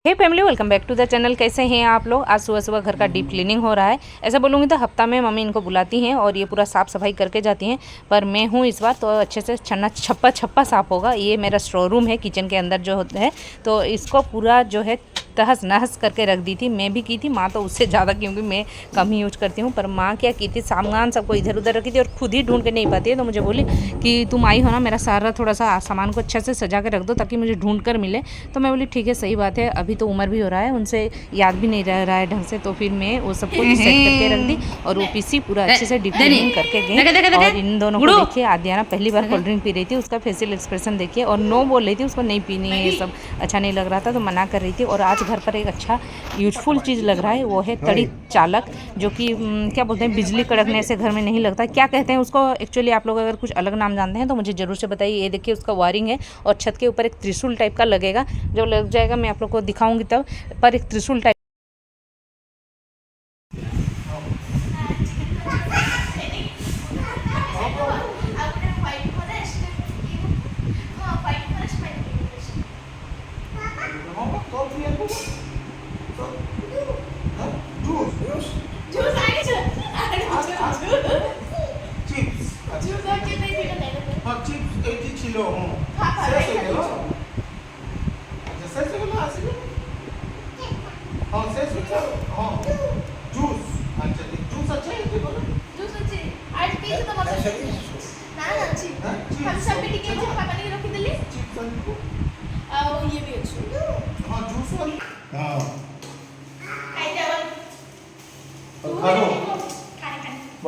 Hey family, welcome back to the channel. कैसे हैं आप लोग? आज सुबह सुबह घर का डीप क्लीनिंग हो रहा है। ऐसा बोलूँगी तो हफ्ता में मम्मी इनको बुलाती हैं और ये पूरा साफ़ सफाई करके जाती हैं, पर मैं हूँ इस बार तो अच्छे से छन्ना छप्पा साफ़ होगा। ये मेरा स्टोर रूम है, किचन के अंदर जो होता है, तो इसको पूरा जो है तहस नहस करके रख दी थी। मैं भी की थी, माँ तो उससे ज़्यादा, क्योंकि मैं कम ही यूज करती हूँ। पर माँ क्या की थी, सामान सबको इधर उधर रखी थी और खुद ही ढूंढ के नहीं पाती है। तो मुझे बोली कि तुम आई हो ना, मेरा सारा थोड़ा सा सामान को अच्छे से सजा के रख दो ताकि मुझे ढूंढ कर मिले। तो मैं बोली ठीक है, सही बात है, अभी तो उम्र भी हो रहा है, उनसे याद भी नहीं रह रहा है ढंग से। तो फिर मैं वो सब कुछ सेट करके रख दी और वो पीसी पूरा अच्छे से डीप क्लीनिंग करके गई। और इन दोनों को देखिए, आद्याना पहली बार कोल्ड ड्रिंक पी रही थी, उसका फेशियल एक्सप्रेशन देखिए, और नो बोल रही थी, उसको नहीं पीनी है, ये सब अच्छा नहीं लग रहा था तो मना कर रही थी। और आज घर पर एक अच्छा यूजफुल चीज़ लग रहा है, वो है तड़ी चालक, जो कि क्या बोलते हैं, बिजली कड़कने से घर में नहीं लगता, क्या कहते हैं उसको एक्चुअली। आप लोग अगर कुछ अलग नाम जानते हैं तो मुझे ज़रूर से बताइए। ये देखिए, उसका वायरिंग है और छत के ऊपर एक त्रिशूल टाइप का लगेगा, जो लग जाएगा मैं आप लोग को दिखाऊंगी तब। पर एक त्रिशूल टाइप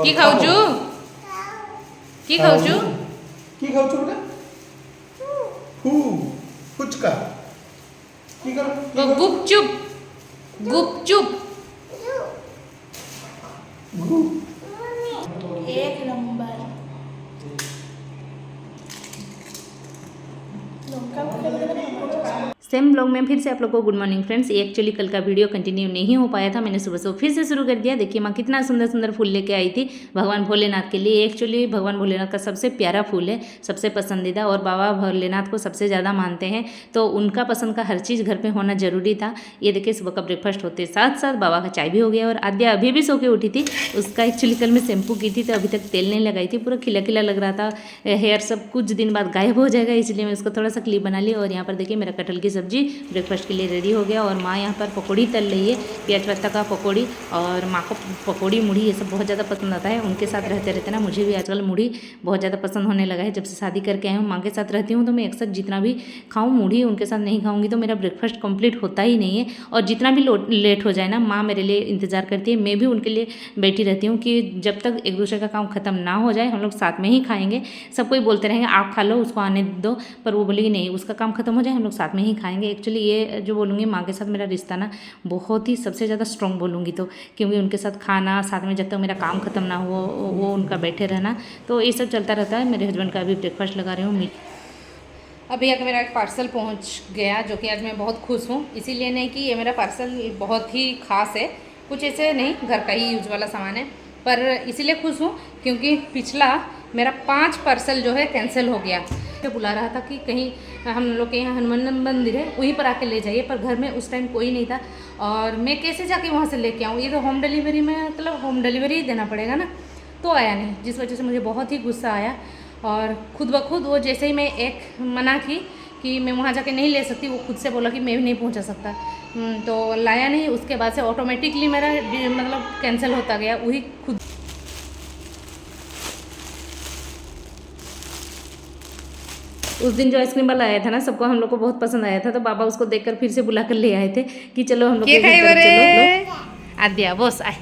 কি খাওছু কি খাওছু কি খাওছো বেটা? ফুচকা কি খাও? গুপচুপ গুপচুপ एक नंबर सेम ब्लॉग में फिर से आप लोग को गुड मॉर्निंग फ्रेंड्स। ये एक्चुअली कल का वीडियो कंटिन्यू नहीं हो पाया था, मैंने सुबह फिर से शुरू कर दिया। देखिए माँ कितना सुंदर सुंदर फूल लेके आई थी भगवान भोलेनाथ के लिए। एक्चुअली भगवान भोलेनाथ का सबसे प्यारा फूल है, सबसे पसंदीदा, और बाबा भोलेनाथ को सबसे ज़्यादा मानते हैं, तो उनका पसंद का हर चीज़ घर पर होना जरूरी था। ये देखिए, सुबह का ब्रेकफास्ट होते साथ साथ बाबा का चाय भी हो गया। और आद्या अभी भी सो के उठी थी, उसका एक्चुअली कल मैं शैम्पू की थी तो अभी तक तेल नहीं लगाई थी, पूरा खिला खिला लग रहा था हेयर, सब कुछ दिन बाद गायब हो जाएगा, इसलिए मैं उसको थोड़ा सा क्लिप बना ली। और यहाँ पर देखिए मेरा कटहल की सब्जी ब्रेकफास्ट के लिए रेडी हो गया। और माँ यहाँ पर पकौड़ी तल रही है, प्याज पत्ता का पकौड़ी। और माँ को पकौड़ी मुढ़ी ये सब बहुत ज़्यादा पसंद आता है, उनके साथ रहते रहते ना मुझे भी आजकल मुढ़ी बहुत ज़्यादा पसंद होने लगा है। जब से शादी करके आई हूँ, माँ के साथ रहती हूँ, तो मैं अक्सर जितना भी खाऊँ मुढ़ी उनके साथ नहीं खाऊँगी तो मेरा ब्रेकफास्ट कंप्लीट होता ही नहीं है। और जितना भी लेट हो जाए ना, माँ मेरे लिए इंतज़ार करती है, मैं भी उनके लिए बैठी रहती हूँ कि जब तक एक दूसरे का काम खत्म ना हो जाए हम लोग साथ में ही खाएंगे। सब कोई बोलते रहेंगे आप खा लो, उसको आने दो, पर वो बोलेगी नहीं, उसका काम खत्म हो जाए हम लोग साथ में ही खाएंगे। एक्चुअली ये जो बोलूँगी, माँ के साथ मेरा रिश्ता ना बहुत ही सबसे ज़्यादा स्ट्रॉन्ग बोलूँगी तो, क्योंकि उनके साथ खाना साथ में, जब तक मेरा काम खत्म ना हो वो उनका बैठे रहना, तो ये सब चलता रहता है। मेरे हस्बैंड का अभी ब्रेकफास्ट लगा रही हूँ। अभी आके मेरा एक पार्सल पहुंच गया, जो कि आज मैं बहुत खुश हूँ। इसीलिए नहीं कि ये मेरा पार्सल बहुत ही ख़ास है, कुछ ऐसे नहीं, घर का ही यूज वाला सामान है, पर इसीलिए खुश हूँ क्योंकि पिछला मेरा 5 पार्सल जो है कैंसिल हो गया। तो बुला रहा था कि कहीं हम लोग के यहाँ हनुमान मंदिर है, वहीं पर आके ले जाइए, पर घर में उस टाइम कोई नहीं था और मैं कैसे जाके वहाँ से लेके आऊँ। ये तो होम डिलीवरी में, मतलब होम डिलीवरी ही देना पड़ेगा ना, तो आया नहीं, जिस वजह से मुझे बहुत ही गुस्सा आया। और खुद ब खुद वो जैसे ही मैं एक मना की कि मैं वहाँ जाके नहीं ले सकती, वो खुद से बोला कि मैं भी नहीं पहुँचा सकता, तो लाया नहीं। उसके बाद से ऑटोमेटिकली मेरा मतलब कैंसिल होता गया, वही खुद। उस दिन जो आइसक्रीम वाला आया था ना, सबको हम लोग को बहुत पसंद आया था, तो बाबा उसको देखकर फिर से बुला कर ले आए थे कि चलो हम लोग चलो। आद्या बस आए,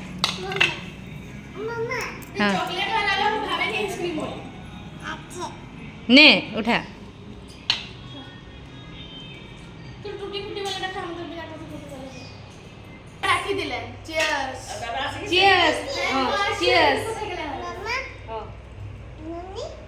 हाँ ने उठा,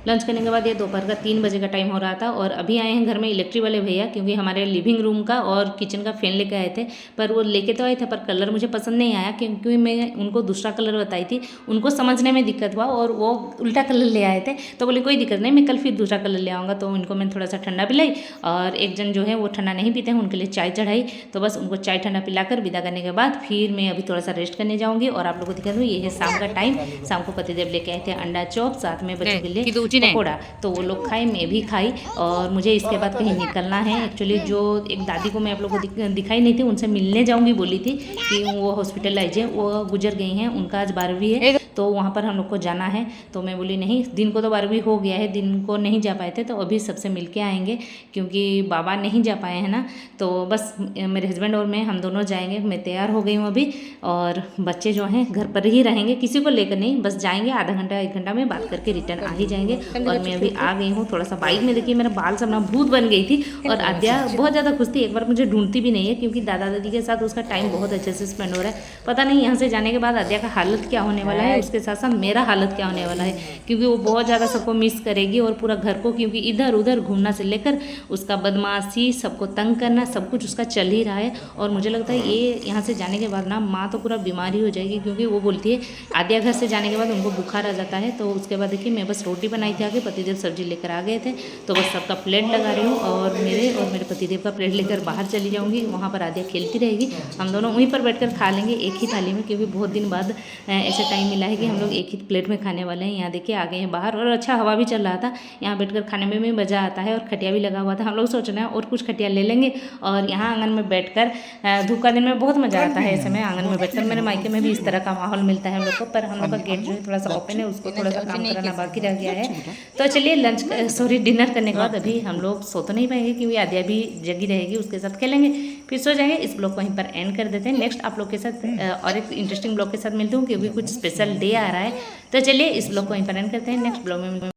लंच करने के बाद ये दोपहर का 3 बजे का टाइम हो रहा था और अभी आए हैं घर में इलेक्ट्रिक वाले भैया, क्योंकि हमारे लिविंग रूम का और किचन का फ़ैन लेके आए थे। पर वो लेके तो आए थे पर कलर मुझे पसंद नहीं आया, क्योंकि मैं उनको दूसरा कलर बताई थी, उनको समझने में दिक्कत हुआ और वो उल्टा कलर ले आए थे। तो बोले कोई दिक्कत नहीं, मैं कल फिर दूसरा कलर ले आऊँगा। तो उनको मैं थोड़ा सा ठंडा पिलाई और एक जन जो है वो ठंडा नहीं पीते हैं, उनके लिए चाय चढ़ाई। तो बस उनको चाय ठंडा पिलाकर विदा करने के बाद फिर मैं अभी थोड़ा सा रेस्ट करने जाऊँगी। और आप लोगों को दिखा दूँ, ये है शाम का टाइम। शाम को पतिदेव लेके आए थे अंडा चॉप, साथ में बच्चों के लिए पकौड़ा। तो वो लोग खाए, मैं भी खाई और मुझे इसके बाद कहीं निकलना है। एक्चुअली जो एक दादी को मैं आप लोगों को दिखाई नहीं थी, उनसे मिलने जाऊँगी बोली थी कि वो हॉस्पिटलाइज है, वो गुजर गई हैं, उनका आज 12वीं है, तो वहाँ पर हम लोग को जाना है। तो मैं बोली नहीं, दिन को तो 12वीं हो गया है, दिन को नहीं जा पाए थे, तो अभी सबसे मिल के आएंगे, क्योंकि बाबा नहीं जा पाए हैं ना। तो बस मेरे हस्बैंड और मैं, हम दोनों जाएंगे। मैं तैयार हो गई हूँ अभी और बच्चे जो हैं घर पर ही रहेंगे, किसी को लेकर नहीं, बस जाएंगे, आधा घंटा 1 घंटा में बात करके रिटर्न आ ही जाएंगे। और मैं अभी आ गई हूँ थोड़ा सा बाइक में। देखिए मेरा बाल सब ना भूत बन गई थी और आद्या बहुत ज़्यादा खुश थी, एक बार मुझे ढूंढती भी नहीं है, क्योंकि दादा दादी के साथ उसका टाइम बहुत अच्छे से स्पेंड हो रहा है। पता नहीं यहाँ से जाने के बाद आद्या का हालत क्या होने वाला है, उसके साथ साथ मेरा हालत क्या होने वाला है, क्योंकि वो बहुत ज़्यादा सबको मिस करेगी और पूरा घर को, क्योंकि इधर उधर घूमना से लेकर उसका बदमाशी, सबको तंग करना, सब कुछ उसका चल ही रहा है। और मुझे लगता है ये यहाँ से जाने के बाद ना माँ तो पूरा बीमारी हो जाएगी, क्योंकि वो बोलती है आद्या घर से जाने के बाद उनको बुखार आ जाता है। तो उसके बाद देखिए मैं बस रोटी बनाई थी आगे, पतिदेव सब्जी लेकर आ गए थे, तो बस सबका प्लेट लगा रही हूँ और मेरे पतिदेव का प्लेट लेकर बाहर चली जाऊँगी। वहाँ पर आद्या खेलती रहेगी, हम दोनों वहीं पर बैठकर खा लेंगे एक ही थाली में, क्योंकि बहुत दिन बाद ऐसे टाइम मिला है कि हम लोग एक ही प्लेट में खाने वाले हैं। यहाँ देखिए आ गए हैं बाहर और अच्छा हवा भी चल रहा था, यहाँ बैठकर खाने में भी मज़ा आता है और खटिया भी लगा हुआ था। हम लोग सोच रहे हैं और कुछ खटिया ले लेंगे और यहाँ आंगन में बैठकर, धूप का दिन में बहुत मज़ा आता है ऐसे में आंगन में बैठकर। मेरे मायके में भी इस तरह का माहौल मिलता है हम लोग को, पर हम लोग का गेट जो है थोड़ा सा ओपन है, उसको थोड़ा सा काम कराना बाकी रह गया है। तो चलिए डिनर करने के बाद अभी हम लोग सो तो नहीं पाएंगे, क्योंकि आद्या भी जगी रहेगी, उसके साथ खेलेंगे, फिर सो जाएंगे। इस ब्लॉग को वहीं पर एंड कर देते हैं। नेक्स्ट आप लोग के साथ और एक इंटरेस्टिंग ब्लॉग के साथ मिलती हूँ, क्योंकि कुछ स्पेशल डे आ रहा है। तो चलिए इस ब्लॉग को वहीं पर एंड करते हैं, नेक्स्ट ब्लॉग में